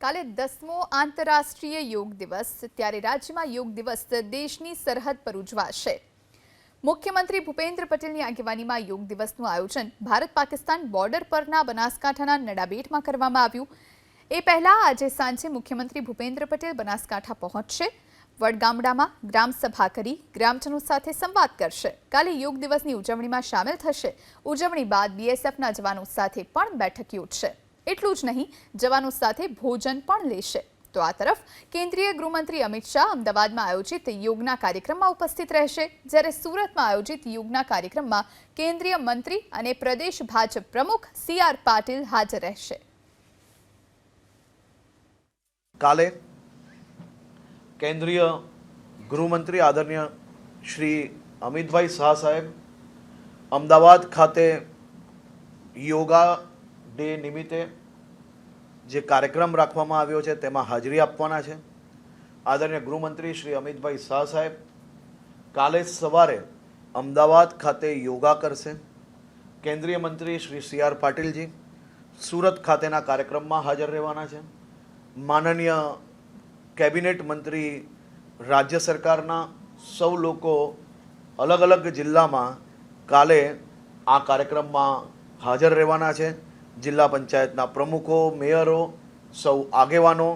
કાલે 10મો આંતરરાષ્ટ્રીય યોગ દિવસ ત્યારે રાજ્યમાં યોગ દિવસ દેશની સરહદ પર ઉજવાશે। મુખ્યમંત્રી ભૂપેન્દ્ર પટેલની આગેવાનીમાં યોગ દિવસનું આયોજન ભારત પાકિસ્તાન બોર્ડર પરના બનાસકાંઠાના નડાબેટમાં કરવામાં આવ્યું। એ પહેલા આજે સાંજે મુખ્યમંત્રી ભૂપેન્દ્ર પટેલ બનાસકાંઠા પહોંચશે। વડગામડામાં ગ્રામ સભા કરી ગ્રામજનો સાથે સંવાદ કરશે। કાલે યોગ દિવસની ઉજવણીમાં સામેલ થશે। ઉજવણી બાદ બીએસએફના જવાનો સાથે પણ બેઠક યોજશે। એટલું જ નહીં, જવાનો સાથે ભોજન પણ લેશે। તો આ તરફ કેન્દ્રીય ગૃહમંત્રી અમિત શાહ અમદાવાદમાં આયોજિત યોગના કાર્યક્રમમાં ઉપસ્થિત રહેશે, જ્યારે સુરતમાં આયોજિત યોગના કાર્યક્રમમાં કેન્દ્રીય મંત્રી અને પ્રદેશ ભાજપ પ્રમુખ સી.આર. પાટીલ હાજર રહેશે। કાલે કેન્દ્રીય ગૃહમંત્રી આદરણીય શ્રી અમિતભાઈ શાહ સાહેબ અમદાવાદ ખાતે યોગા ડે નિમિત્તે જે કાર્યક્રમ રાખવામાં આવ્યો છે તેમાં હાજરી આપવાના છે। આદરણીય ગૃહમંત્રી શ્રી અમિતભાઈ શાહ સાહેબ કાલે સવારે અમદાવાદ ખાતે યોગા કરશે। કેન્દ્રીય મંત્રી શ્રી સી.આર. પાટીલજી સુરત ખાતેના કાર્યક્રમમાં હાજર રહેવાના છે। માનનીય કેબિનેટ મંત્રી રાજ્ય સરકારના સૌ લોકો અલગ અલગ જિલ્લામાં કાલે આ કાર્યક્રમમાં હાજર રહેવાના છે। જિલ્લા પંચાયતના પ્રમુખો, મેયરો, સૌ આગેવાનો,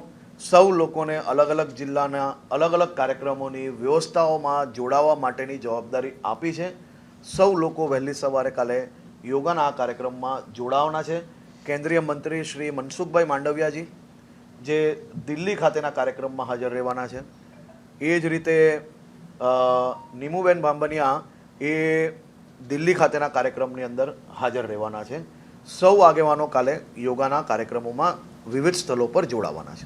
સૌ લોકોને અલગ અલગ જિલ્લાના અલગ અલગ કાર્યક્રમોની વ્યવસ્થાઓમાં જોડાવા માટેની જવાબદારી આપી છે। સૌ લોકો વહેલી સવારે કાલે યોગાના આ કાર્યક્રમમાં જોડાવાના છે। કેન્દ્રીય મંત્રી શ્રી મનસુખભાઈ માંડવિયાજી જે દિલ્હી ખાતેના કાર્યક્રમમાં હાજર રહેવાના છે। એ જ રીતે નીમુબેન બાંબનિયા એ દિલ્હી ખાતેના કાર્યક્રમની અંદર હાજર રહેવાના છે। સૌ આગેવાનો કાલે યોગાના કાર્યક્રમોમાં વિવિધ સ્થળો પર જોડાવાના છે।